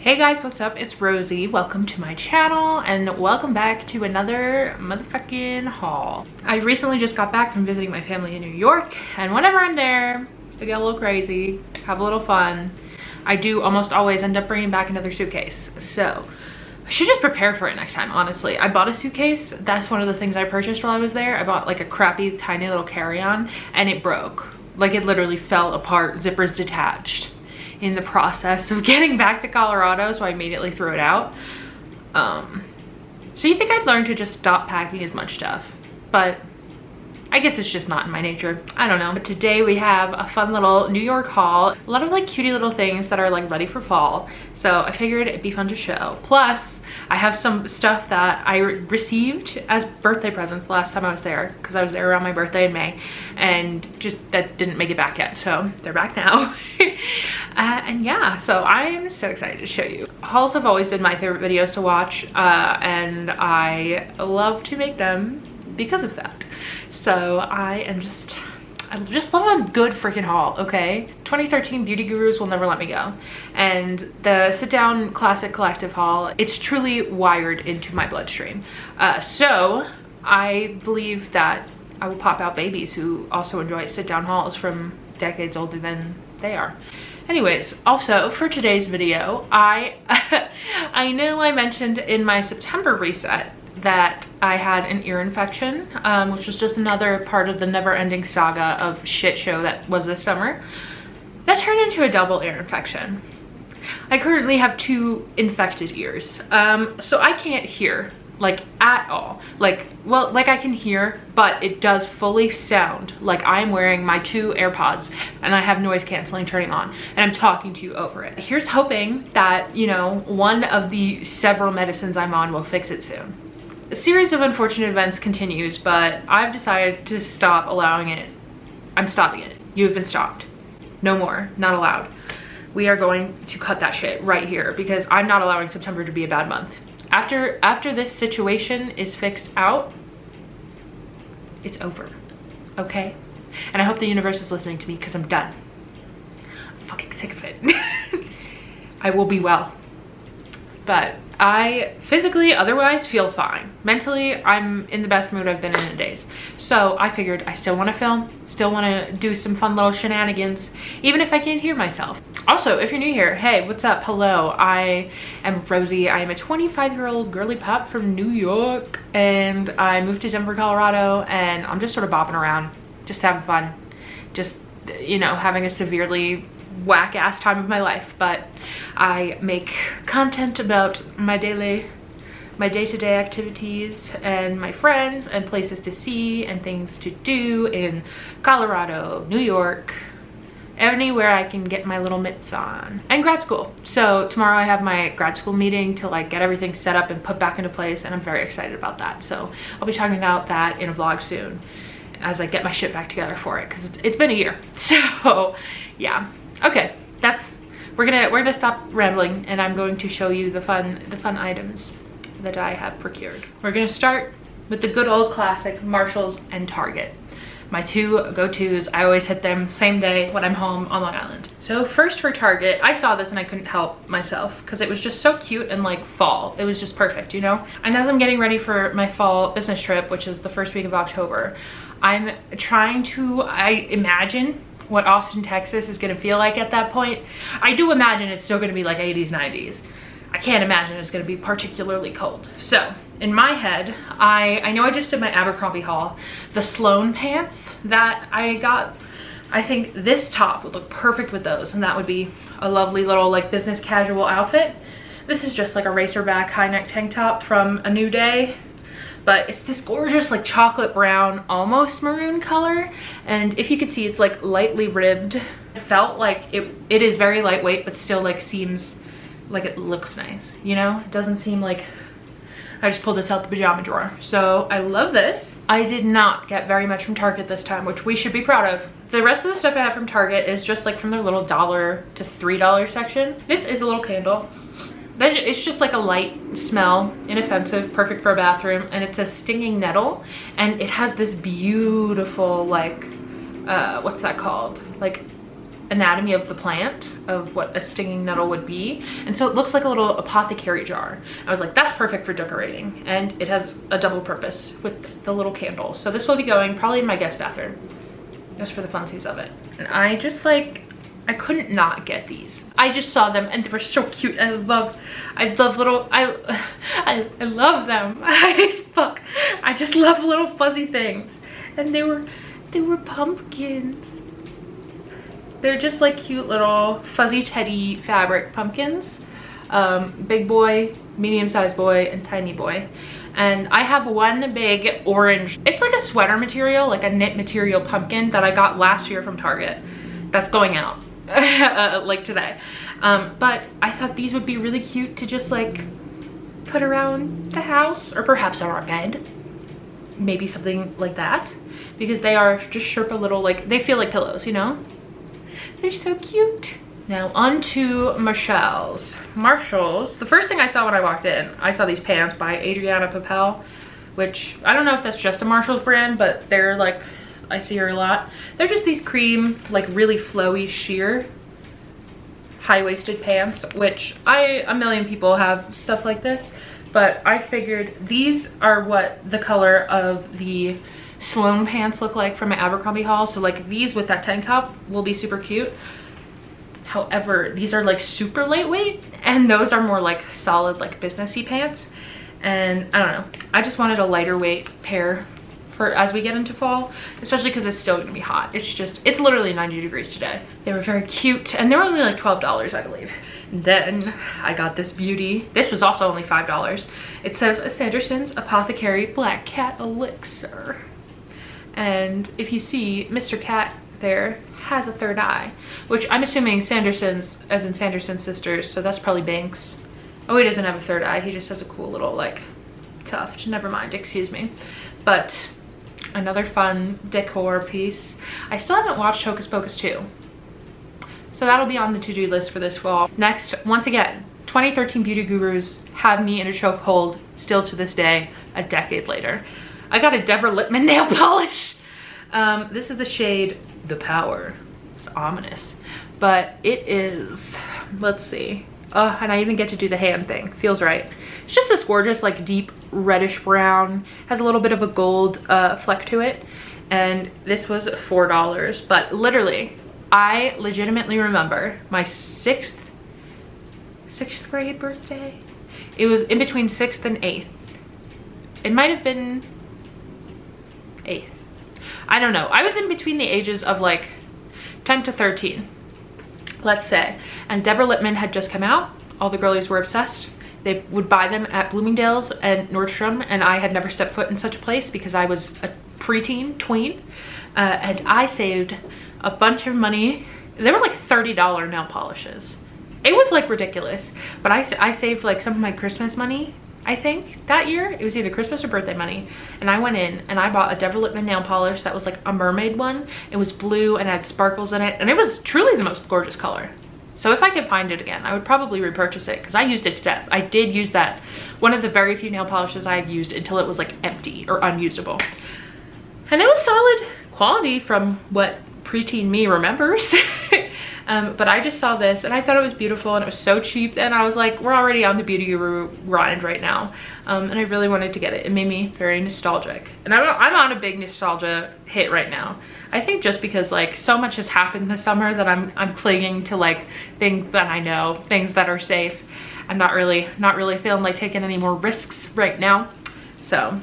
Hey guys, what's up? It's Rosie. Welcome to my channel and welcome back to another motherfucking haul. I recently just got back from visiting my family in New York, and whenever I'm there, I get a little crazy, have a little fun. I do almost always end up bringing back another suitcase, so I should just prepare for it next time, honestly. I bought a suitcase. That's one of the things I purchased while I was there. I bought like a crappy tiny little carry-on and it broke. Like it literally fell apart, zippers detached in the process of getting back to Colorado, so I immediately threw it out. So you think I'd learn to just stop packing as much stuff, but I guess it's just not in my nature. I don't know. But today we have a fun little New York haul. A lot of like cutie little things that are like ready for fall. So I figured it'd be fun to show. Plus, I have some stuff that I received as birthday presents the last time I was there, because I was there around my birthday in May, and just that didn't make it back yet. So they're back now. And yeah, so I am so excited to show you. Hauls have always been my favorite videos to watch, and I love to make them because of that. So I just love a good freaking haul, okay? 2013 Beauty Gurus will never let me go. And the Sit Down Classic Collective haul, it's truly wired into my bloodstream. So I believe that I will pop out babies who also enjoy sit down hauls from decades older than they are. Anyways, also for today's video, I know I mentioned in my September reset that I had an ear infection, which was just another part of the never-ending saga of shit show that was this summer. That turned into a double ear infection. I currently have 2 infected ears, so I can't hear, like, at all. Like, well, like I can hear, but it does fully sound like I'm wearing my 2 AirPods and I have noise canceling turning on and I'm talking to you over it. Here's hoping that, you know, one of the several medicines I'm on will fix it soon. A series of unfortunate events continues, but I've decided to stop allowing it. I'm stopping it. You have been stopped. No more. Not allowed. We are going to cut that shit right here, because I'm not allowing September to be a bad month. After this situation is fixed out, it's over. Okay? And I hope the universe is listening to me, because I'm done. I'm fucking sick of it. I will be well. But I physically otherwise feel fine. Mentally, I'm in the best mood I've been in days. So I figured I still want to film, still want to do some fun little shenanigans, even if I can't hear myself. Also, if you're new here, hey, what's up? Hello, I am Rosie. I am a 25-year-old girly pop from New York, and I moved to Denver, Colorado, and I'm just sort of bopping around, just having fun, just, you know, having a severely whack-ass time of my life. But I make content about my day-to-day activities and my friends and places to see and things to do in Colorado, New York, anywhere I can get my little mitts on, and grad school. So tomorrow I have my grad school meeting to like get everything set up and put back into place, and I'm very excited about that. So I'll be talking about that in a vlog soon as I get my shit back together for it, because it's been a year. So yeah. Okay, we're gonna stop rambling, and I'm going to show you the fun items that I have procured. We're gonna start with the good old classic Marshalls and Target. My 2 go-tos. I always hit them same day when I'm home on Long Island. So first for Target, I saw this and I couldn't help myself because it was just so cute and like fall. It was just perfect, you know? And as I'm getting ready for my fall business trip, which is the first week of October, I'm trying to, I imagine what Austin, Texas is gonna feel like at that point. I do imagine it's still gonna be like 80s, 90s. I can't imagine it's gonna be particularly cold. So in my head, I know I just did my Abercrombie haul. The Sloan pants that I got, I think this top would look perfect with those, and that would be a lovely little like business casual outfit. This is just like a racerback high neck tank top from A New Day, but it's this gorgeous like chocolate brown, almost maroon color. And if you could see, it's like lightly ribbed. It felt like it is very lightweight, but still like seems like it looks nice, you know? It doesn't seem like I just pulled this out the pajama drawer. So I love this. I did not get very much from Target this time, which we should be proud of. The rest of the stuff I have from Target is just like from their little $1 to $3 section. This is a little candle. It's just like a light smell, inoffensive, perfect for a bathroom, and it says stinging nettle, and it has this beautiful like what's that called, like anatomy of the plant, of what a stinging nettle would be. And so it looks like a little apothecary jar. I was like, that's perfect for decorating. And it has a double purpose with the little candle. So this will be going probably in my guest bathroom, just for the funsies of it. And I just like, I couldn't not get these. I just saw them and they were so cute. I love little, I love them. I just love little fuzzy things. And they were pumpkins. They're just like cute little fuzzy teddy fabric pumpkins. Big boy, medium-sized boy, and tiny boy. And I have one big orange, it's like a sweater material, like a knit material pumpkin that I got last year from Target. That's going out like today. But I thought these would be really cute to just like put around the house, or perhaps on our bed. Maybe something like that. Because they are just Sherpa little, like, they feel like pillows, you know? They're so cute. Now on to Marshall's. The first thing I saw when I walked in, I saw these pants by Adriana Papel, which I don't know if that's just a Marshall's brand, but they're like, I see her a lot. They're just these cream, like really flowy sheer high-waisted pants, which a million people have stuff like this, but I figured these are what the color of the Sloan pants look like from my Abercrombie haul. So like these with that tank top will be super cute. However, these are like super lightweight, and those are more like solid, like businessy pants. And I don't know, I just wanted a lighter weight pair for as we get into fall, especially because it's still gonna be hot. It's literally 90 degrees today. They were very cute, and they were only like $12, I believe. Then I got this beauty. This was also only $5. It says a Sanderson's Apothecary Black Cat Elixir. And if you see, Mr. Cat there has a third eye, which I'm assuming Sanderson's, as in Sanderson sisters, so that's probably Banks. Oh, he doesn't have a third eye. He just has a cool little like tuft. Never mind, excuse me. But another fun decor piece. I still haven't watched Hocus Pocus 2. So that'll be on the to-do list for this fall. Next, once again, 2013 beauty gurus have me in a chokehold still to this day, a decade later. I got a Deborah Lippmann nail polish. This is the shade The Power. It's ominous, but it is, let's see. And I even get to do the hand thing. Feels right. It's just this gorgeous, like deep reddish brown. Has a little bit of a gold fleck to it. And this was $4. But literally, I legitimately remember my sixth grade birthday. It was in between 6th and 8th. It might have been 8th. I don't know. I was in between the ages of like 10 to 13, let's say. And Deborah Lippmann had just come out. All the girlies were obsessed. They would buy them at Bloomingdale's and Nordstrom, and I had never stepped foot in such a place because I was a preteen, tween, and I saved a bunch of money. They were like $30 nail polishes. It was like ridiculous, but I saved like some of my Christmas money, I think, that year. It was either Christmas or birthday money. And I went in and I bought a Deborah Lippmann nail polish that was like a mermaid one. It was blue and had sparkles in it. And it was truly the most gorgeous color. So if I could find it again, I would probably repurchase it because I used it to death. I did use that. One of the very few nail polishes I have used until it was like empty or unusable. And it was solid quality from what preteen me remembers. But I just saw this and I thought it was beautiful, and it was so cheap, and I was like, we're already on the beauty guru grind right now, and I really wanted to get it. It made me very nostalgic, and I'm on a big nostalgia hit right now. I think just because like so much has happened this summer that I'm clinging to like things that I know, things that are safe. I'm not really feeling like taking any more risks right now, so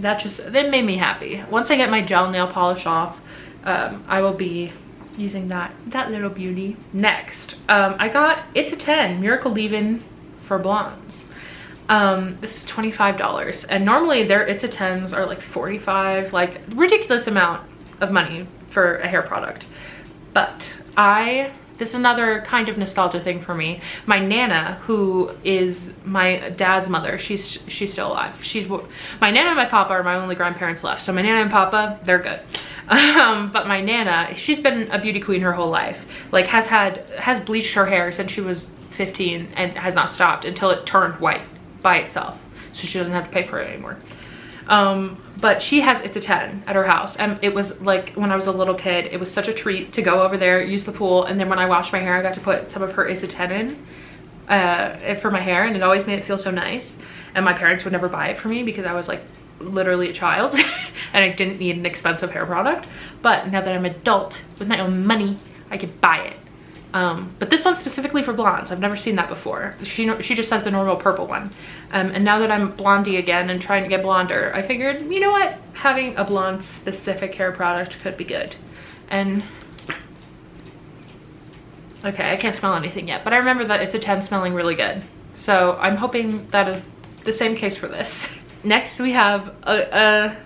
that made me happy. Once I get my gel nail polish off, I will be using that little beauty. Next, I got It's a 10 Miracle Leave-In for blondes. This is $25, and normally their It's a 10s are like $45, like ridiculous amount of money for a hair product. But this is another kind of nostalgia thing for me. My Nana, who is my dad's mother, she's still alive. My Nana and my Papa are my only grandparents left. So my Nana and Papa, they're good. But my Nana, she's been a beauty queen her whole life. Like has bleached her hair since she was 15 and has not stopped until it turned white by itself. So she doesn't have to pay for it anymore. But she has It's a 10 at her house, and it was like when I was a little kid, it was such a treat to go over there, use the pool, and then when I washed my hair, I got to put some of her It's a 10 in for my hair, and it always made it feel so nice. And my parents would never buy it for me because I was like literally a child and I didn't need an expensive hair product. But now that I'm an adult with my own money, I could buy it. But this one's specifically for blondes. I've never seen that before. She just has the normal purple one. And now that I'm blondie again and trying to get blonder, I figured, you know what? Having a blonde specific hair product could be good. And okay, I can't smell anything yet, but I remember that It's a 10 smelling really good. So I'm hoping that is the same case for this. Next we have a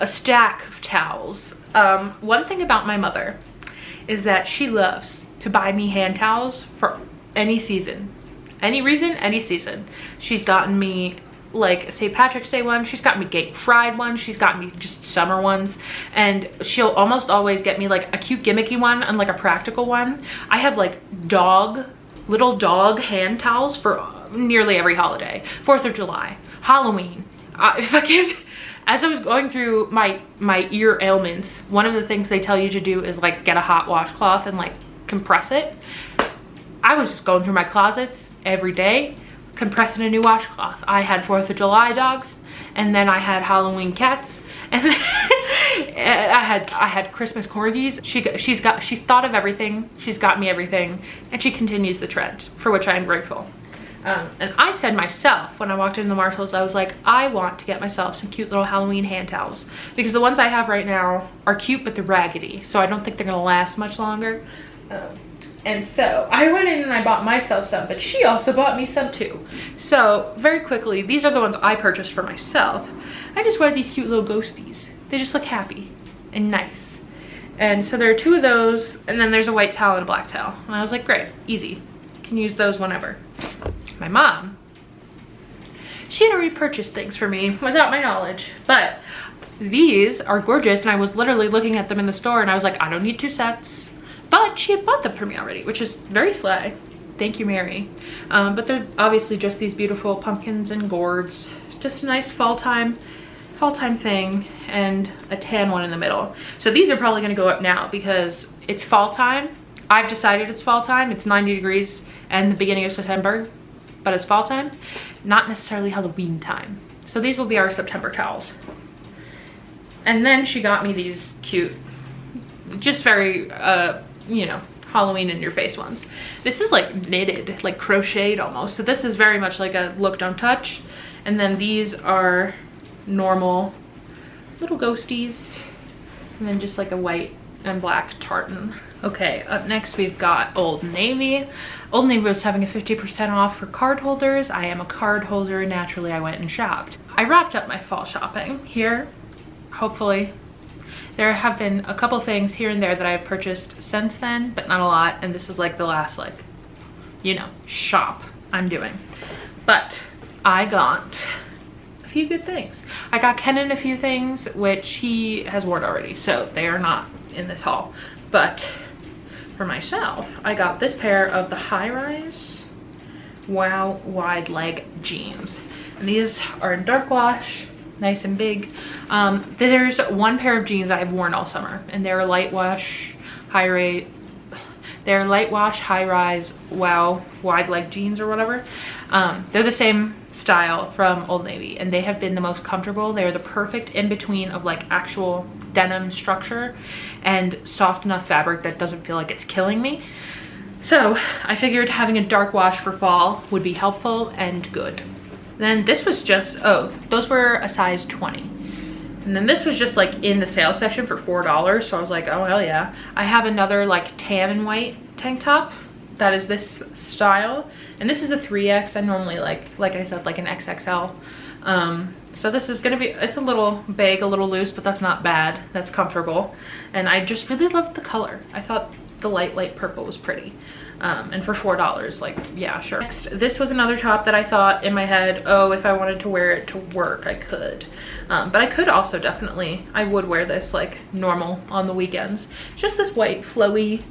stack of towels. One thing about my mother is that she loves to buy me hand towels for any season, any reason, any season. She's gotten me like St. Patrick's Day one, she's got me Gate Pride one, she's got me just summer ones, and she'll almost always get me like a cute gimmicky one and like a practical one. I have like little dog hand towels for nearly every holiday. 4th of July, Halloween. As I was going through my ear ailments, one of the things they tell you to do is like get a hot washcloth and like compress it. I was just going through my closets every day, compressing a new washcloth. I had 4th of July dogs, and then I had Halloween cats, and then I had Christmas corgis. She's thought of everything. She's got me everything, and she continues the trend, for which I am grateful. And I said myself, when I walked into the Marshalls, I was like, I want to get myself some cute little Halloween hand towels, because the ones I have right now are cute, but they're raggedy, so I don't think they're gonna last much longer. And so I went in and I bought myself some, but she also bought me some too. So very quickly, these are the ones I purchased for myself. I just wanted these cute little ghosties. They just look happy and nice. And so there are 2 of those, and then there's a white towel and a black towel. And I was like, great, easy. Can use those whenever. My mom, she had already purchased things for me without my knowledge, but these are gorgeous, and I was literally looking at them in the store and I was like, I don't need 2 sets. But she had bought them for me already, which is very slay. Thank you, Mary. But they're obviously just these beautiful pumpkins and gourds. Just a nice fall time thing, and a tan one in the middle. So these are probably gonna go up now because it's fall time. I've decided it's fall time. It's 90 degrees and the beginning of September, but it's fall time, not necessarily Halloween time. So these will be our September towels. And then she got me these cute, just very, you know, Halloween in your face ones. This is like knitted, like crocheted almost. So this is very much like a look, don't touch. And then these are normal little ghosties. And then just like a white and black tartan. Okay, up next we've got Old Navy. Old Navy was having a 50% off for card holders. I am a card holder, and naturally I went and shopped. I wrapped up my fall shopping here, hopefully. There have been a couple things here and there that I've purchased since then, but not a lot, and this is like the last, like, you know, shop I'm doing. But I got a few good things. I got Kenan a few things, which he has worn already, so they are not in this haul. But for myself, I got this pair of the high-rise Wow wide leg jeans, and these are in dark wash, nice and big. There's one pair of jeans I've worn all summer, and they're light wash high-rise Wow wide leg jeans or whatever. They're the same style from Old Navy, and they have been the most comfortable. They're the perfect in between of like actual denim structure and soft enough fabric that doesn't feel like it's killing me. So I figured having a dark wash for fall would be helpful and good. Then this was just, oh, those were a size 20. And then this was just like in the sale section for $4. So I was like, oh hell yeah. I have another like tan and white tank top that is this style. And this is a 3X. I normally like I said, like an XXL. So this is gonna be, it's a little big, a little loose, but that's not bad. That's comfortable. And I just really loved the color. I thought the light purple was pretty. And for $4, like, yeah, sure. Next, this was another top that I thought in my head, oh, if I wanted to wear it to work, I could. But I could also definitely, I would wear this like normal on the weekends. Just this white flowy,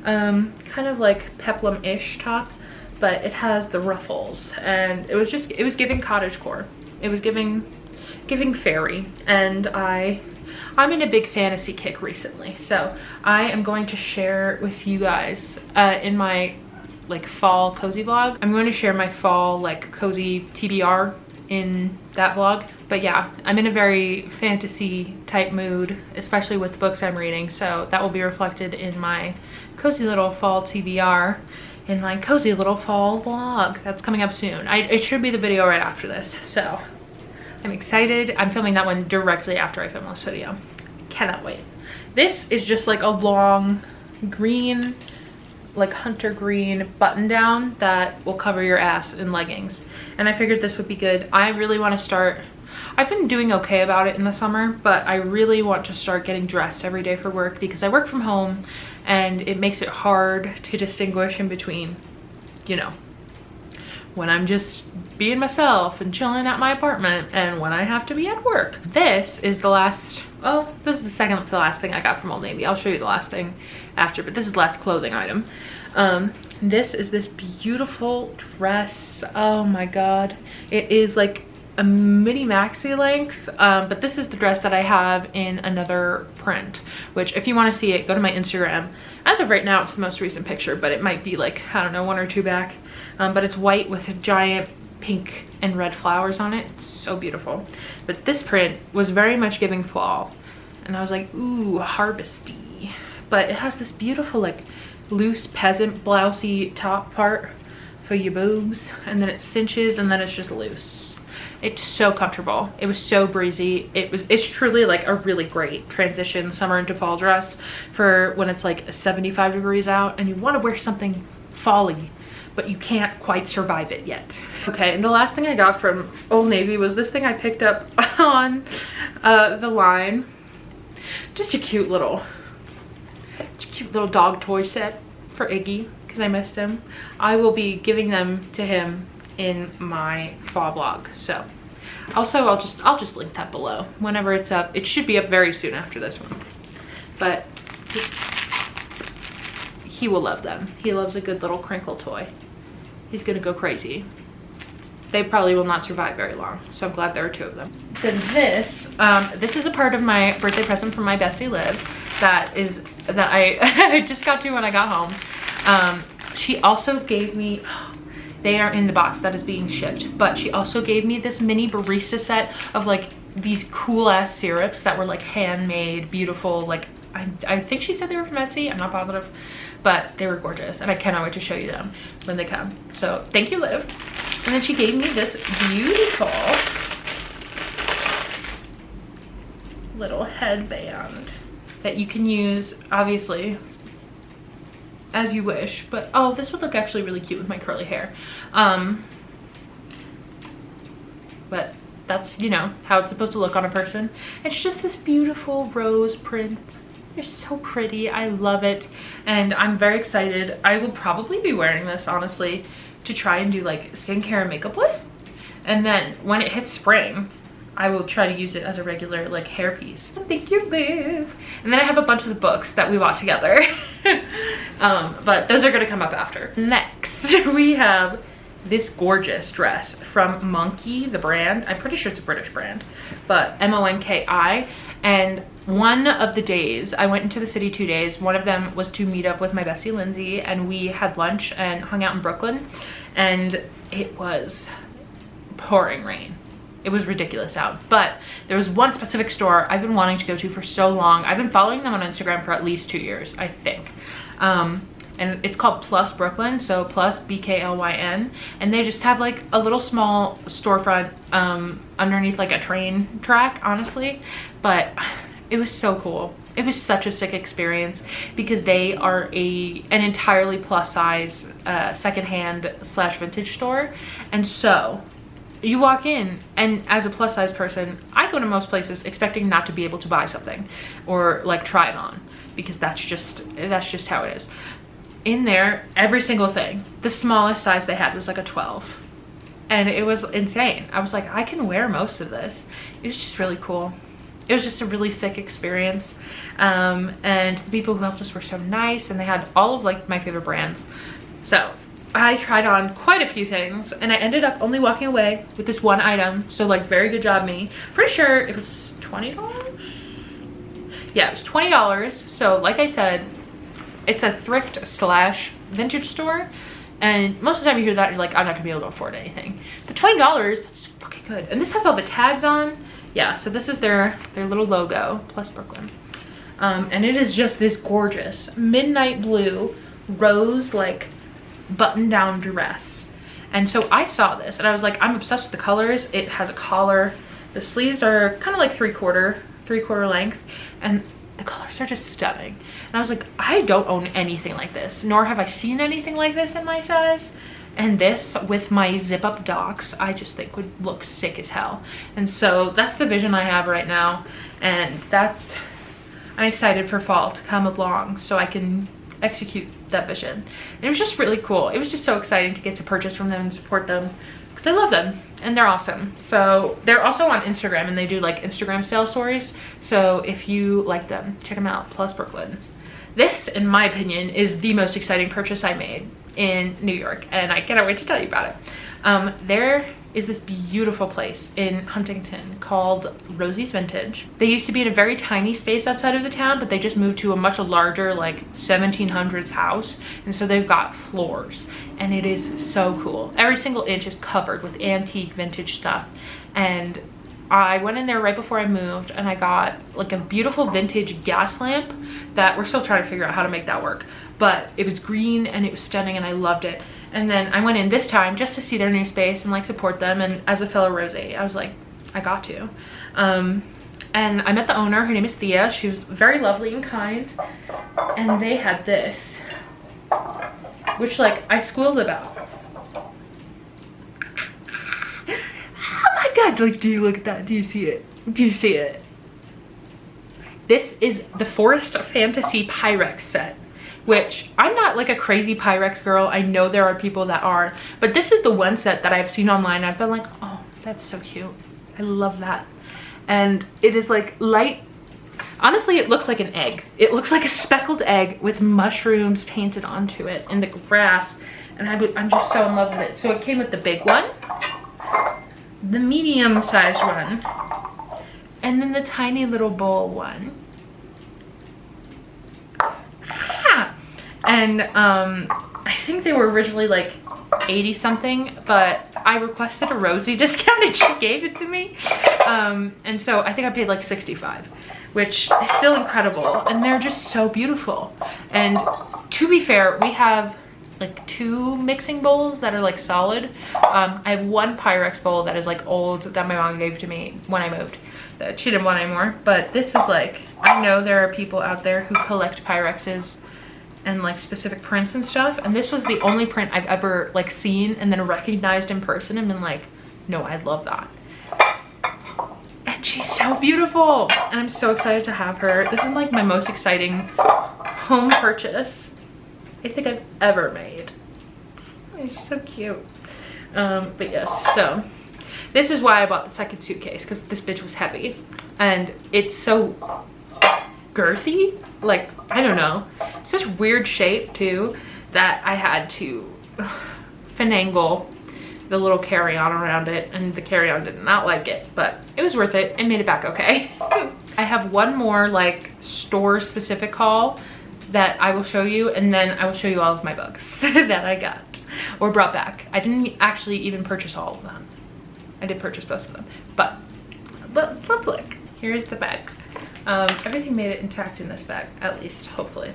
kind of like peplum-ish top, but it has the ruffles, and it was giving cottagecore. It giving fairy, and I'm in a big fantasy kick recently, so I am going to share with you guys in my like fall cozy vlog. I'm going to share my fall like cozy TBR in that vlog. But yeah, I'm in a very fantasy type mood, especially with the books I'm reading, so that will be reflected in my cozy little fall TBR in my cozy little fall vlog that's coming up soon. It should be the video right after this, so I'm excited. I'm filming that one directly after I film this video. Cannot wait. This is just like a long green, like hunter green button down that will cover your ass in leggings. And I figured this would be good. I really want to start, I've been doing okay about it in the summer, but I really want to start getting dressed every day for work because I work from home and it makes it hard to distinguish in between, you know, when I'm just being myself and chilling at my apartment and when I have to be at work. This is the last, oh, this is the second to last thing I got from Old Navy. I'll show you the last thing after, but this is the last clothing item. This is this beautiful dress. Oh my God. It is like a mini maxi length, but this is the dress that I have in another print, which if you want to see it, go to my Instagram. As of right now, it's the most recent picture, but it might be like, I don't know, 1 or 2 back. But it's white with a giant pink and red flowers on it. It's so beautiful. But this print was very much giving fall. And I was like, ooh, harvesty. But it has this beautiful like loose peasant blousey top part for your boobs. And then it cinches and then it's just loose. It's so comfortable. It was so breezy. It's truly like a really great transition summer into fall dress for when it's like 75 degrees out and you want to wear something fall-y, but you can't quite survive it yet. Okay, and the last thing I got from Old Navy was this thing I picked up on the line. Just a cute little dog toy set for Iggy because I missed him. I will be giving them to him in my fall vlog. So also I'll just link that below whenever it's up. It should be up very soon after this one, but he will love them. He loves a good little crinkle toy. He's gonna go crazy. They probably will not survive very long, so I'm glad there are 2 of them. Then this is a part of my birthday present from my bestie Liv that I just got to when I got home. She also gave me, they are in the box that is being shipped, but she also gave me this mini barista set of like these cool ass syrups that were like handmade, beautiful. Like I think she said they were from Etsy, I'm not positive, but they were gorgeous and I cannot wait to show you them when they come. So thank you, Liv. And then she gave me this beautiful little headband that you can use obviously as you wish, but oh, this would look actually really cute with my curly hair. But that's, you know, how it's supposed to look on a person. It's just this beautiful rose print. They're so pretty. I love it. And I'm very excited. I will probably be wearing this, honestly, to try and do like skincare and makeup with. And then when it hits spring, I will try to use it as a regular like hair piece. Thank you, Liv. And then I have a bunch of the books that we bought together. But those are gonna come up after. Next, we have this gorgeous dress from Monkey, the brand. I'm pretty sure it's a British brand, but M-O-N-K-I. And one of the days, I went into the city 2 days. One of them was to meet up with my bestie Lindsay, and we had lunch and hung out in Brooklyn, and it was pouring rain. It was ridiculous out, but there was one specific store I've been wanting to go to for so long. I've been following them on Instagram for at least 2 years, I think. And it's called Plus Brooklyn, so Plus B-K-L-Y-N, and they just have like a little small storefront underneath like a train track, honestly, but it was so cool. It was such a sick experience because they are an entirely plus size secondhand / vintage store, and so you walk in, and as a plus size person, I go to most places expecting not to be able to buy something or like try it on, because that's just how it is. In there, every single thing, the smallest size they had was like a 12, and it was insane. I was like, I can wear most of this. It was just really cool. It was just a really sick experience, and the people who helped us were so nice, and they had all of like my favorite brands. So I tried on quite a few things and I ended up only walking away with this one item. So like, very good job me. Pretty sure it was $20. Yeah, it was $20. So like I said, it's a thrift slash vintage store. And most of the time you hear that, you're like, I'm not gonna be able to afford anything. But $20, that's fucking good. And this has all the tags on. Yeah, so this is their little logo, plus Brooklyn. And it is just this gorgeous midnight blue rose, like, button down dress. And so I saw this and I was like, I'm obsessed with the colors. It has a collar. The sleeves are kind of like three-quarter length. And the colors are just stunning. And I was like, I don't own anything like this, nor have I seen anything like this in my size. And this with my zip up docks, I just think would look sick as hell. And so that's the vision I have right now. And I'm excited for fall to come along so I can execute that vision. And it was just really cool. It was just so exciting to get to purchase from them and support them because I love them and they're awesome. So they're also on Instagram and they do like Instagram sales stories. So if you like them, check them out, plus Brooklyn. This, in my opinion, is the most exciting purchase I made in New York and I cannot wait to tell you about it. There is this beautiful place in Huntington called Rosie's Vintage. They used to be in a very tiny space outside of the town, but they just moved to a much larger, like 1700s house. And so they've got floors and it is so cool. Every single inch is covered with antique vintage stuff. And I went in there right before I moved and I got like a beautiful vintage gas lamp that we're still trying to figure out how to make that work. But it was green and it was stunning and I loved it. And then I went in this time just to see their new space and like support them. And as a fellow Rosie, I was like, I got to. And I met the owner, her name is Thea. She was very lovely and kind. And they had this, which like I squealed about. Oh my God, like, do you look at that? Do you see it? Do you see it? This is the Forest Fantasy Pyrex set, which I'm not like a crazy Pyrex girl. I know there are people that are, but this is the one set that I've seen online. I've been like, oh, that's so cute. I love that. And it is like light. Honestly, it looks like an egg. It looks like a speckled egg with mushrooms painted onto it in the grass. And I'm just so in love with it. So it came with the big one, the medium-sized one, and then the tiny little bowl one. And I think they were originally like 80 something, but I requested a Rosie discount and she gave it to me. And so I think I paid like 65, which is still incredible. And they're just so beautiful. And to be fair, we have like 2 mixing bowls that are like solid. I have one Pyrex bowl that is like old that my mom gave to me when I moved that she didn't want anymore. But this is like, I know there are people out there who collect Pyrexes and like specific prints and stuff, and this was the only print I've ever like seen and then recognized in person and been like, no, I love that. And she's so beautiful and I'm so excited to have her. This is like my most exciting home purchase I think I've ever made. It's so cute. But yes, so this is why I bought the second suitcase, because this bitch was heavy and it's so girthy, like, I don't know, such weird shape too, that I had to finagle the little carry-on around it, and the carry-on did not like it, but it was worth it and made it back okay. I have one more like store specific haul that I will show you, and then I will show you all of my books that I got or brought back. I didn't actually even purchase all of them. I did purchase most of them, but let's look. Here's the bag. Everything made it intact in this bag, at least, hopefully.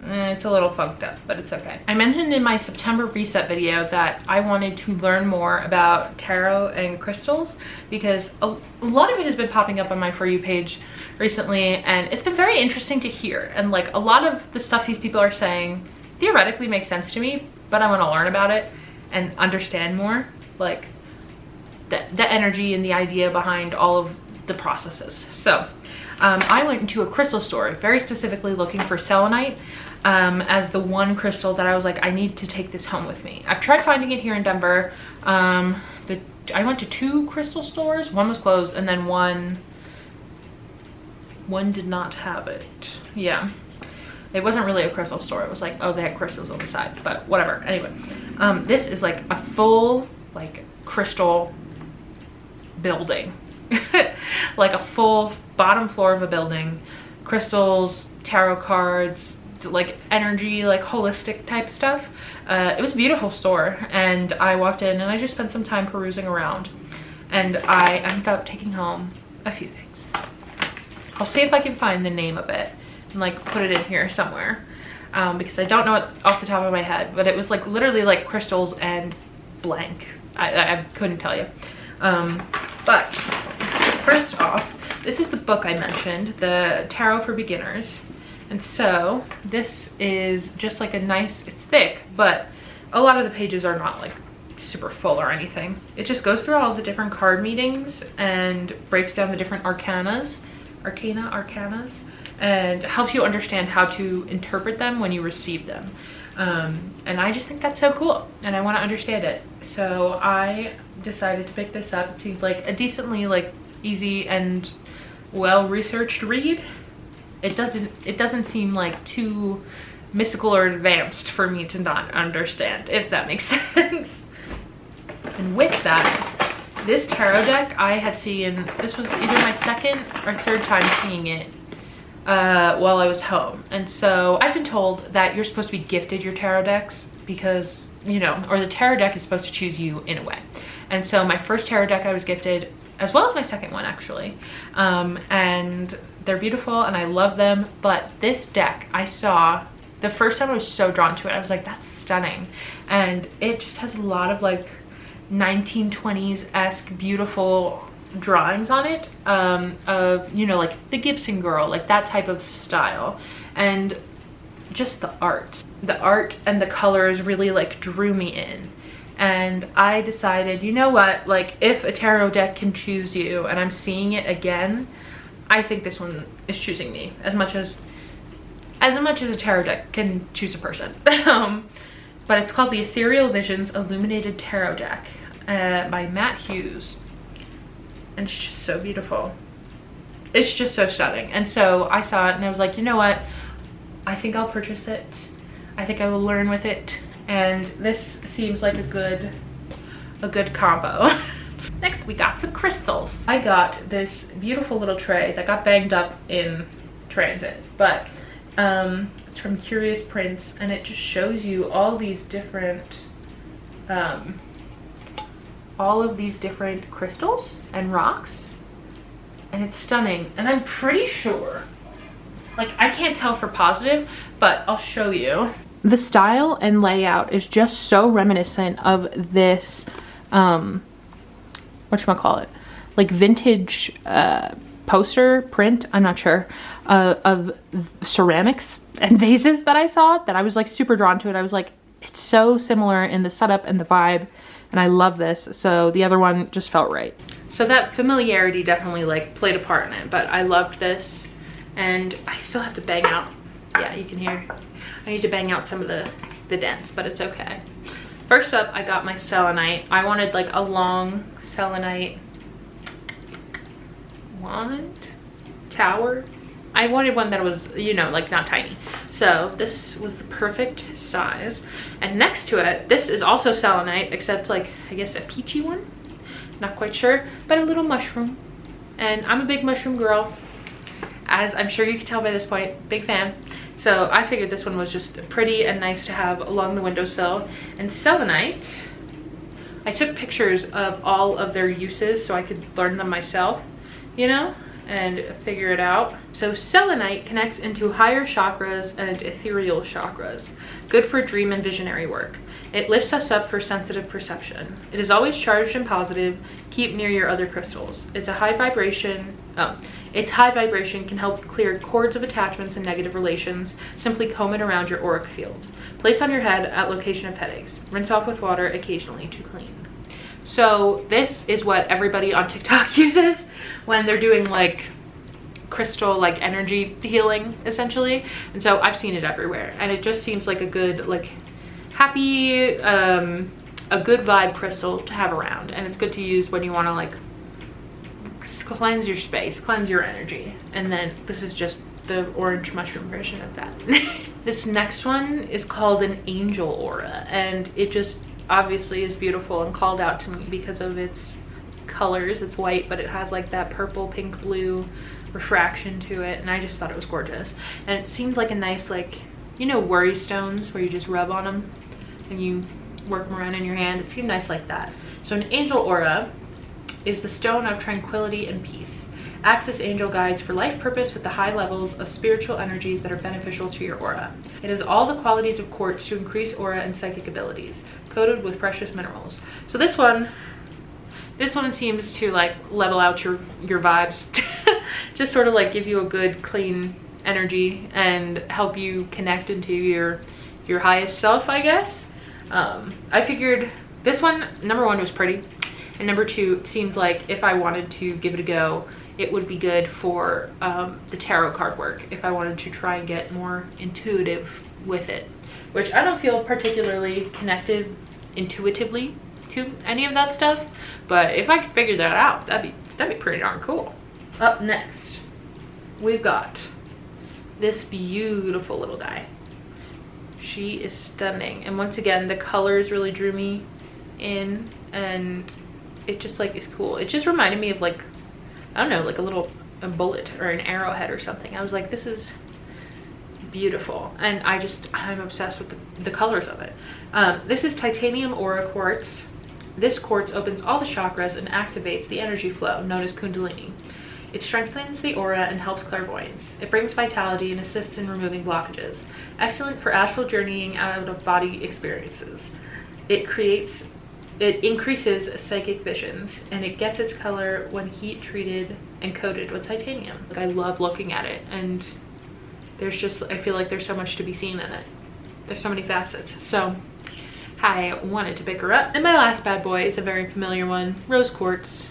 It's a little funked up, but it's okay. I mentioned in my September reset video that I wanted to learn more about tarot and crystals, because a lot of it has been popping up on my For You page recently, and it's been very interesting to hear. And like, a lot of the stuff these people are saying theoretically makes sense to me, but I want to learn about it and understand more, like the energy and the idea behind all of the processes. So I went into a crystal store, very specifically looking for selenite as the one crystal that I was like, I need to take this home with me. I've tried finding it here in Denver. I went to 2 crystal stores. One was closed, and then one did not have it. Yeah. It wasn't really a crystal store. It was like, oh, they had crystals on the side, but whatever. Anyway, this is like a full like crystal building. Like a full bottom floor of a building, crystals, tarot cards, like energy, like holistic type stuff. It was a beautiful store, and I walked in and I just spent some time perusing around, and I ended up taking home a few things. I'll see if I can find the name of it and like put it in here somewhere, because I don't know it off the top of my head, but it was like literally like crystals and blank. I couldn't tell you. But first off, this is the book I mentioned, the Tarot for Beginners. And so this is just like a nice, it's thick, but a lot of the pages are not like super full or anything. It just goes through all the different card meetings and breaks down the different arcanas, and helps you understand how to interpret them when you receive them. And I just think that's so cool, and I want to understand it. So I decided to pick this up. It seemed like a decently like easy and well-researched read. It doesn't seem like too mystical or advanced for me to not understand, if that makes sense. And with that, this tarot deck I had seen, this was either my second or third time seeing it while I was home. And so I've been told that you're supposed to be gifted your tarot decks because, you know, or the tarot deck is supposed to choose you in a way. And so my first tarot deck I was gifted, as well as my second one actually. And they're beautiful and I love them. But this deck I saw, the first time I was so drawn to it. I was like, that's stunning. And it just has a lot of like 1920s-esque beautiful drawings on it, of, you know, like the Gibson girl, like that type of style. And just the art and the colors really like drew me in. And I decided, you know what, like if a tarot deck can choose you and I'm seeing it again, I think this one is choosing me as much as a tarot deck can choose a person. But it's called the Ethereal Visions Illuminated Tarot Deck by Matt Hughes. And it's just so beautiful. It's just so stunning. And so I saw it and I was like, you know what? I think I'll purchase it. I think I will learn with it. And this seems like a good combo. Next, we got some crystals. I got this beautiful little tray that got banged up in transit, but it's from Curious Prince, and it just shows you all these different crystals and rocks, and it's stunning. And I'm pretty sure, like, I can't tell for positive, but I'll show you. The style and layout is just so reminiscent of this whatchamacallit, like vintage poster print, I'm not sure, of ceramics and vases that I saw, that I was like super drawn to it. I was like, it's so similar in the setup and the vibe, and I love this. So the other one just felt right. So that familiarity definitely like played a part in it, but I loved this. And I still have to bang out, yeah, you can hear, I need to bang out some of the dents, but it's okay. First up, I got my selenite. I wanted like a long selenite wand tower. I wanted one that was, you know, like not tiny. So this was the perfect size. And next to it, this is also selenite, except like, I guess a peachy one. Not quite sure, but a little mushroom. And I'm a big mushroom girl, as I'm sure you can tell by this point, big fan. So I figured this one was just pretty and nice to have along the windowsill. And selenite, I took pictures of all of their uses so I could learn them myself, you know, and figure it out. So selenite connects into higher chakras and ethereal chakras. Good for dream and visionary work. It lifts us up for sensitive perception. It is always charged and positive. Keep near your other crystals. Its high vibration can help clear cords of attachments and negative relations. Simply comb it around your auric field. Place on your head at location of headaches. Rinse off with water occasionally to clean. So this is what everybody on TikTok uses when they're doing like crystal like energy healing essentially. And so I've seen it everywhere, and it just seems like a good like happy a good vibe crystal to have around, and it's good to use when you want to like cleanse your space, cleanse your energy. And then this is just the orange mushroom version of that. This next one is called an Angel Aura, and it just obviously is beautiful and called out to me because of its colors. It's white, but it has like that purple, pink, blue refraction to it, and I just thought it was gorgeous. And it seems like a nice, like, you know, worry stones where you just rub on them and you work them around in your hand. It seemed nice like that. So an Angel Aura is the stone of tranquility and peace. Access angel guides for life purpose with the high levels of spiritual energies that are beneficial to your aura. It has all the qualities of quartz to increase aura and psychic abilities, coated with precious minerals. So this one seems to like level out your vibes. Just sort of like give you a good clean energy and help you connect into your highest self, I guess. I figured this one, number one, was pretty, and number two, it seemed like if I wanted to give it a go, it would be good for the tarot card work if I wanted to try and get more intuitive with it, which I don't feel particularly connected intuitively to any of that stuff, but if I could figure that out, that'd be pretty darn cool. Up next, we've got this beautiful little guy. She is stunning, and once again, the colors really drew me in, and it just like is cool. It just reminded me of like, I don't know, like a bullet or an arrowhead or something. I was like, this is beautiful, and I'm obsessed with the colors of it. This is titanium aura quartz. This quartz opens all the chakras and activates the energy flow known as kundalini. It strengthens the aura and helps clairvoyance. It brings vitality and assists in removing blockages. Excellent for astral journeying out of body experiences. It increases psychic visions, and it gets its color when heat treated and coated with titanium. Like, I love looking at it, and there's just, I feel like there's so much to be seen in it. There's so many facets. So I wanted to pick her up. And my last bad boy is a very familiar one, rose quartz.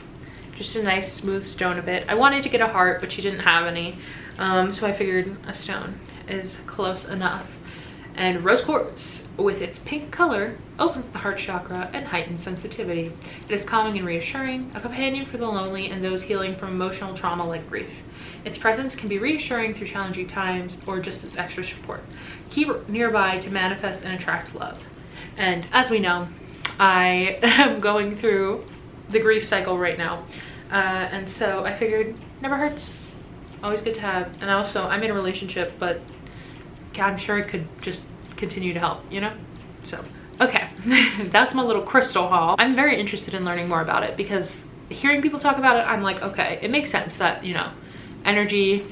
Just a nice smooth stone of it. I wanted to get a heart, but she didn't have any, so I figured a stone is close enough. And rose quartz, with its pink color, opens the heart chakra and heightens sensitivity. It is calming and reassuring, a companion for the lonely and those healing from emotional trauma like grief. Its presence can be reassuring through challenging times or just as extra support. Keep nearby to manifest and attract love. And as we know, I am going through the grief cycle right now, and so I figured never hurts, always good to have. And also, I'm in a relationship, but I'm sure it could just continue to help, you know? So okay, that's my little crystal haul. I'm very interested in learning more about it, because hearing people talk about it, I'm like, okay, it makes sense that, you know, energy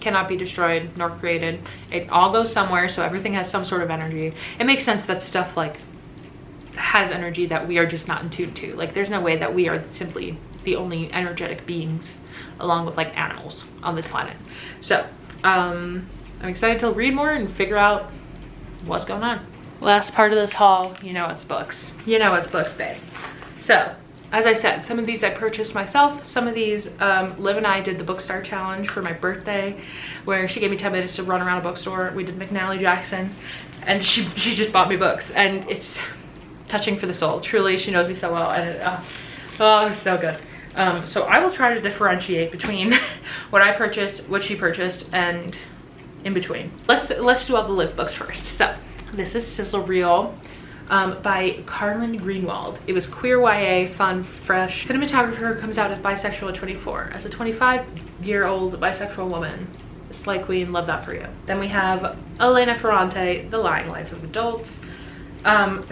cannot be destroyed nor created. It all goes somewhere, so everything has some sort of energy. It makes sense that stuff like has energy that we are just not in tune to. Like, there's no way that we are simply the only energetic beings, along with like animals on this planet. So I'm excited to read more and figure out what's going on. Last part of this haul, you know it's books. You know it's books, babe. So as I said, some of these I purchased myself. Some of these, Liv and I did the Bookstar Challenge for my birthday, where she gave me 10 minutes to run around a bookstore. We did McNally Jackson, and she just bought me books, and it's touching for the soul. Truly, she knows me so well, and it was so good. So I will try to differentiate between what I purchased, what she purchased, and in between. Let's do all the Liv books first. So this is Sizzle Reel by Carlin Greenwald. It was queer YA, fun, fresh. Cinematographer comes out as bisexual at 24. As a 25-year-old bisexual woman, Slay Queen, love that for you. Then we have Elena Ferrante, The Lying Life of Adults.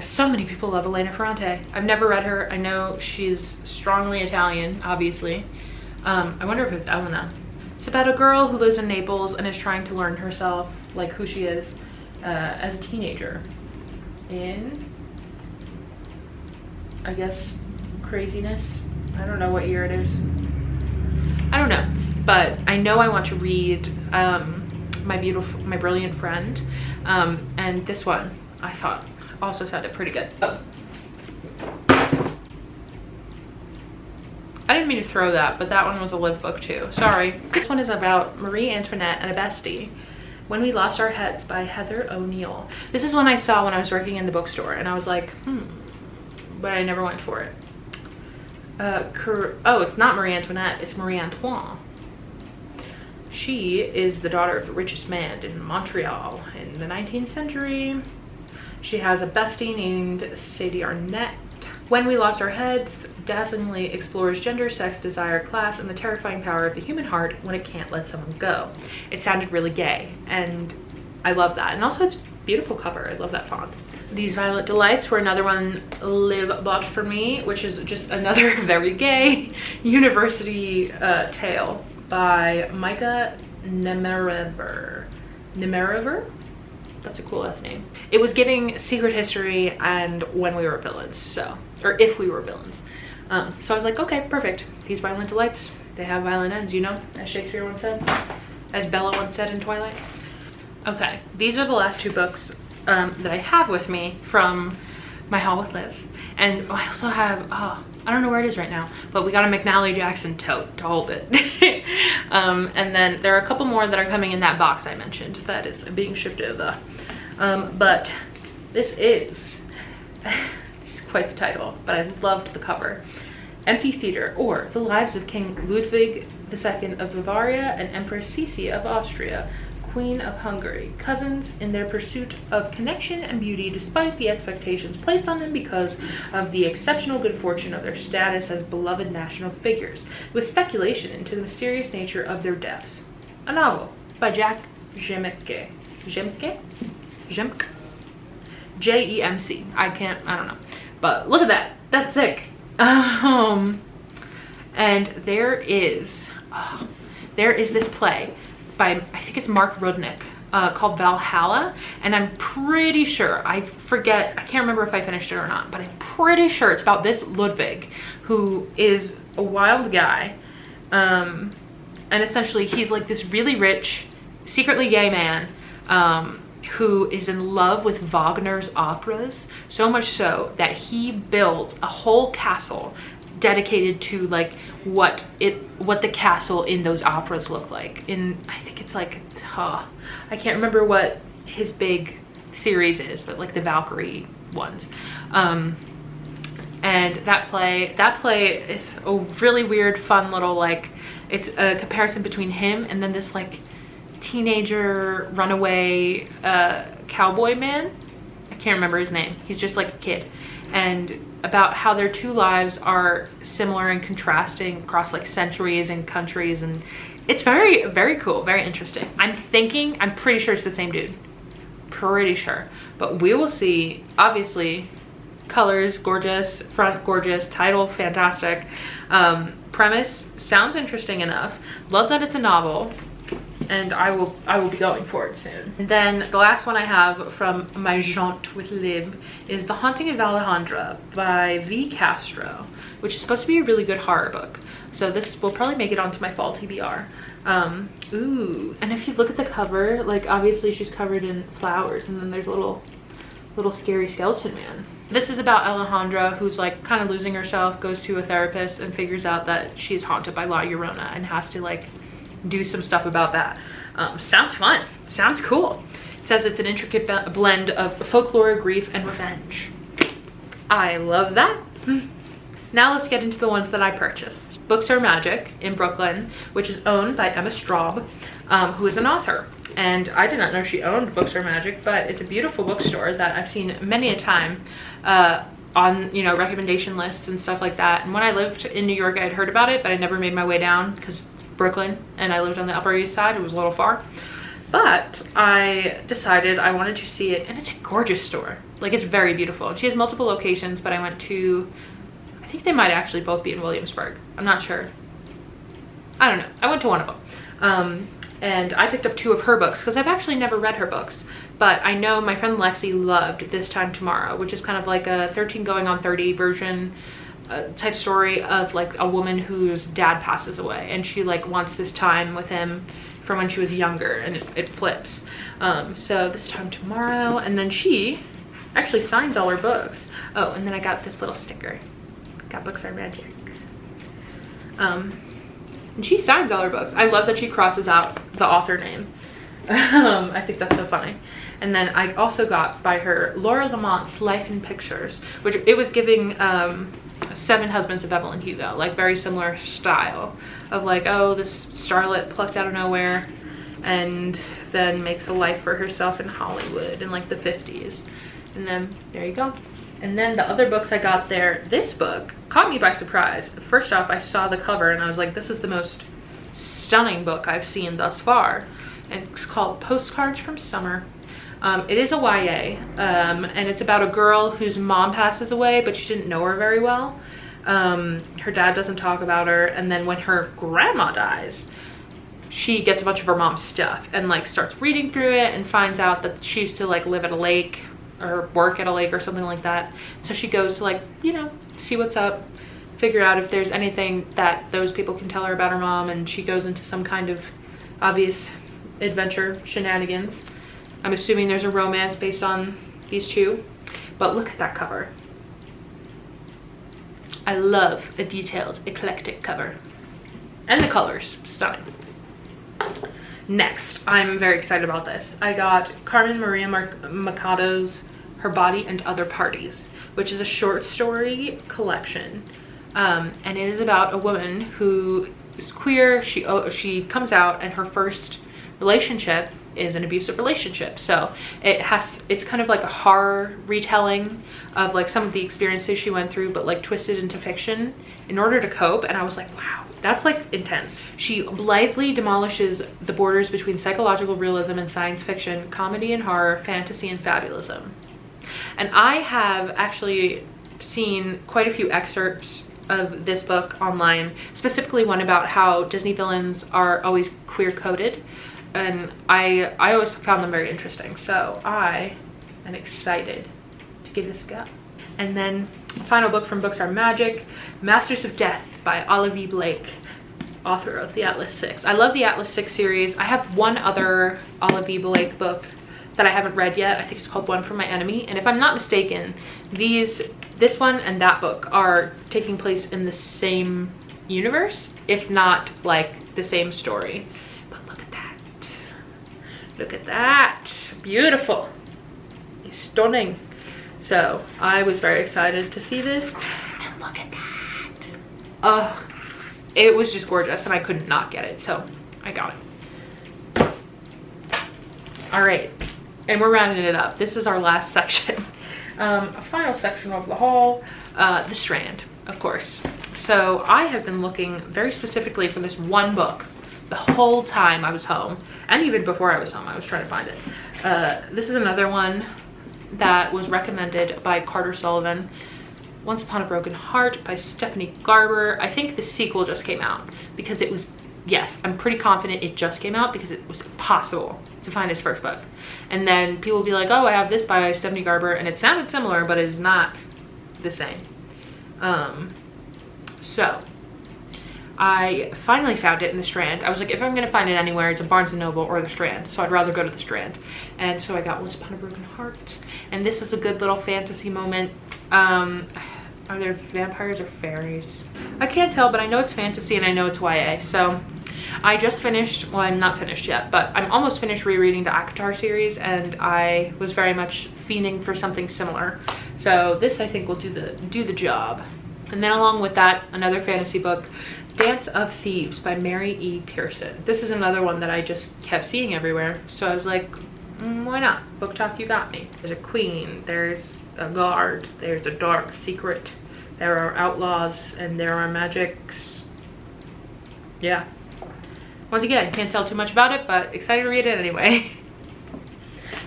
So many people love Elena Ferrante. I've never read her. I know she's strongly Italian, obviously. I wonder if it's Elena. It's about a girl who lives in Naples and is trying to learn herself, like who she is, as a teenager in, I guess, craziness. I don't know what year it is. I don't know, but I know I want to read My Brilliant Friend, and this one I thought also sounded pretty good. Oh, I didn't mean to throw that, but that one was a Liv book too. Sorry. This one is about Marie Antoinette and a bestie. When We Lost Our Heads by Heather O'Neill. This is one I saw when I was working in the bookstore, and I was like, but I never went for it. Oh, it's not Marie Antoinette, it's Marie Antoine. She is the daughter of the richest man in Montreal in the 19th century. She has a bestie named Sadie Arnett. When We Lost Our Heads dazzlingly explores gender, sex, desire, class, and the terrifying power of the human heart when it can't let someone go. It sounded really gay, and I love that. And also it's a beautiful cover. I love that font. These Violet Delights were another one Liv bought for me, which is just another very gay university tale by Micah Nemerever. That's a cool last name. It was giving Secret History and When We Were Villains, so, or If We Were Villains. So I was like, okay, perfect. These Violent Delights, they have violent ends, you know, as Shakespeare once said, as Bella once said in Twilight. Okay, these are the last two books that I have with me from my haul with Liv. And I also have, I don't know where it is right now, but we got a McNally Jackson tote to hold it. And then there are a couple more that are coming in that box I mentioned that is being shipped over. But this is quite the title, but I loved the cover. Empty Theater, or The Lives of King Ludwig II of Bavaria and Empress Sisi of Austria, Queen of Hungary, cousins in their pursuit of connection and beauty despite the expectations placed on them because of the exceptional good fortune of their status as beloved national figures, with speculation into the mysterious nature of their deaths. A novel by Jack Jemke. Jemke? J-E-M-C. I don't know. But look at that. That's sick. And there is this play by, I think it's Mark Rudnick, called Valhalla, and I'm pretty sure, I can't remember if I finished it or not, but I'm pretty sure it's about this Ludwig, who is a wild guy, and essentially he's like this really rich, secretly gay man, who is in love with Wagner's operas, so much so that he builds a whole castle dedicated to like what the castle in those operas look like. I think it's like, I can't remember what his big series is, but like the Valkyrie ones. And that play is a really weird, fun little, like, it's a comparison between him and then this like teenager runaway cowboy man. I can't remember his name. He's just like a kid, and about how their two lives are similar and contrasting across like centuries and countries, and it's very, very cool, very interesting. I'm pretty sure it's the same dude, pretty sure, but we will see. Obviously, colors gorgeous, front gorgeous, title fantastic, premise sounds interesting enough. Love that it's a novel, and I will be going for it soon. And then the last one I have from my jaunt with Liv is The Haunting of Alejandra by V. Castro, which is supposed to be a really good horror book. So this will probably make it onto my fall TBR. Ooh, and if you look at the cover, like obviously she's covered in flowers, and then there's a little scary skeleton man. This is about Alejandra, who's like kind of losing herself, goes to a therapist and figures out that she's haunted by La Llorona and has to like do some stuff about that. Sounds fun, sounds cool. It says it's an intricate blend of folklore, grief, and revenge. I love that. Now let's get into the ones that I purchased. Books Are Magic in Brooklyn, which is owned by Emma Straub, who is an author. And I did not know she owned Books Are Magic, but it's a beautiful bookstore that I've seen many a time on, you know, recommendation lists and stuff like that. And when I lived in New York, I had heard about it, but I never made my way down because Brooklyn, and I lived on the Upper East Side. It was a little far, but I decided I wanted to see it, and it's a gorgeous store. Like, it's very beautiful. She has multiple locations, but I went to, I think they might actually both be in Williamsburg. I'm not sure. I don't know. I went to one of them. And I picked up two of her books because I've actually never read her books, but I know my friend Lexi loved This Time Tomorrow, which is kind of like a 13 going on 30 version type story of like a woman whose dad passes away, and she like wants this time with him from when she was younger, and it flips. So This Time Tomorrow, and then she actually signs all her books. Oh, and then I got this little sticker. Got Books Are Magic. And she signs all her books. I love that she crosses out the author name. I think that's so funny. And then I also got by her Laura Lamont's Life in Pictures, which it was giving Seven Husbands of Evelyn Hugo, like very similar style of like, oh, this starlet plucked out of nowhere and then makes a life for herself in Hollywood in like the 50s. And then there you go. And then the other books I got there, this book caught me by surprise. First off, I saw the cover and I was like, this is the most stunning book I've seen thus far. And it's called Postcards from Summer. It is a YA, and it's about a girl whose mom passes away, but she didn't know her very well. Her dad doesn't talk about her, and then when her grandma dies, she gets a bunch of her mom's stuff and like starts reading through it and finds out that she used to like live at a lake or work at a lake or something like that. So she goes to like, you know, see what's up, figure out if there's anything that those people can tell her about her mom, and she goes into some kind of obvious adventure shenanigans. I'm assuming there's a romance based on these two, but look at that cover. I love a detailed, eclectic cover. And the colors, stunning. Next, I'm very excited about this. I got Carmen Maria Machado's Her Body and Other Parties, which is a short story collection. And it is about a woman who is queer. She comes out, and her first relationship is an abusive relationship. So it's kind of like a horror retelling of like some of the experiences she went through, but like twisted into fiction in order to cope. And I was like, wow, that's like intense. She blithely demolishes the borders between psychological realism and science fiction, comedy and horror, fantasy and fabulism. And I have actually seen quite a few excerpts of this book online, specifically one about how Disney villains are always queer coded. And I always found them very interesting. So I am excited to give this a go. And then the final book from Books Are Magic, Masters of Death by Olive E. Blake, author of the Atlas Six. I love the Atlas Six series. I have one other Olive E. Blake book that I haven't read yet. I think it's called One From My Enemy. And if I'm not mistaken, this one and that book are taking place in the same universe, if not like the same story. Look at that, beautiful, it's stunning. So I was very excited to see this, and look at that. It was just gorgeous, and I couldn't not get it, so I got it. All right, and we're rounding it up. This is our last section, a final section of the haul, The Strand, of course. So I have been looking very specifically for this one book the whole time I was home, and even before I was home, I was trying to find it. This is another one that was recommended by Carter Sullivan. Once Upon a Broken Heart by Stephanie Garber. I think the sequel just came out because it was, yes, I'm pretty confident it just came out because it was impossible to find his first book. And then people will be like, oh, I have this by Stephanie Garber, and it sounded similar, but it is not the same. So I finally found it in the Strand. I was like, if I'm gonna find it anywhere, it's a Barnes & Noble or the Strand, so I'd rather go to the Strand. And so I got Once Upon a Broken Heart, and this is a good little fantasy moment. Are there vampires or fairies? I can't tell, but I know it's fantasy and I know it's YA. So I just finished, well, I'm not finished yet, but I'm almost finished rereading the ACOTAR series, and I was very much fiending for something similar. So this, I think, will do the job. And then along with that, another fantasy book, Dance of Thieves by Mary E. Pearson. This is another one that I just kept seeing everywhere. So I was like, why not? Book Talk, you got me. There's a queen, there's a guard, there's a dark secret, there are outlaws, and there are magics. Yeah. Once again, can't tell too much about it, but excited to read it anyway.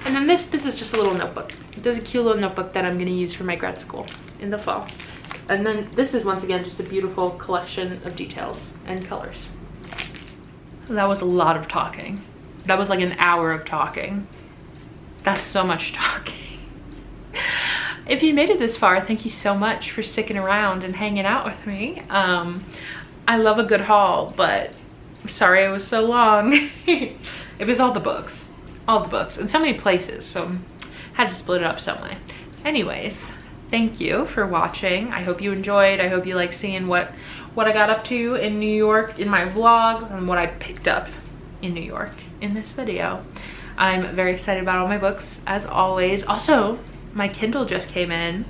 And then this is just a little notebook. There's a cute little notebook that I'm gonna use for my grad school in the fall. And then this is once again just a beautiful collection of details and colors. That was a lot of talking. That was like an hour of talking. That's so much talking. If you made it this far, thank you so much for sticking around and hanging out with me. I love a good haul, but I'm sorry it was so long. It was all the books, and so many places, so I had to split it up some way. Anyways, thank you for watching. I hope you enjoyed. I hope you like seeing what I got up to in New York in my vlog and what I picked up in New York in this video. I'm very excited about all my books, as always. Also, my Kindle just came in.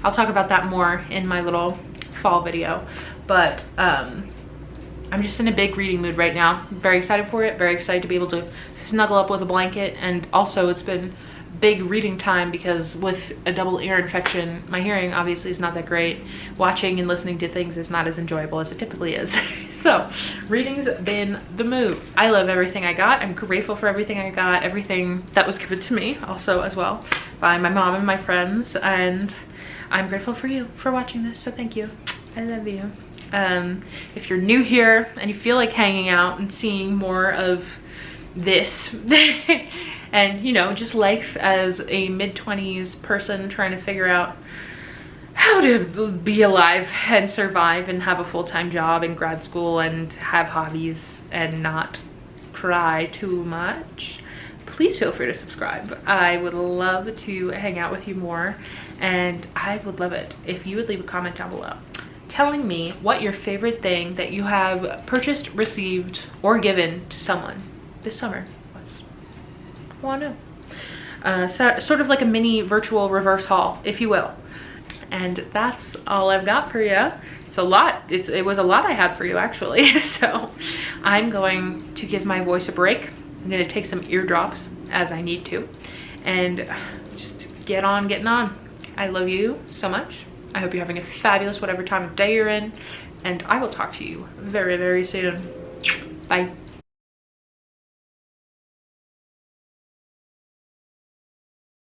I'll talk about that more in my little fall video, but I'm just in a big reading mood right now. I'm very excited for it, very excited to be able to snuggle up with a blanket. And also it's been big reading time because with a double ear infection, my hearing obviously is not that great. Watching and listening to things is not as enjoyable as it typically is. So reading's been the move. I love everything I got. I'm grateful for everything I got, everything that was given to me also as well by my mom and my friends. And I'm grateful for you for watching this, so thank you. I love you. If you're new here and you feel like hanging out and seeing more of this and you know, just life as a mid-20s person trying to figure out how to be alive and survive and have a full-time job in grad school and have hobbies and not cry too much, please feel free to subscribe. I would love to hang out with you more, and I would love it if you would leave a comment down below telling me what your favorite thing that you have purchased, received, or given to someone this summer was. I wanna know. Sort of like a mini virtual reverse haul, if you will. And that's all I've got for you. It's a lot. It was a lot I had for you, actually. So I'm going to give my voice a break. I'm gonna take some eardrops as I need to and just get on getting on. I love you so much. I hope you're having a fabulous whatever time of day you're in, and I will talk to you very, very soon. Bye.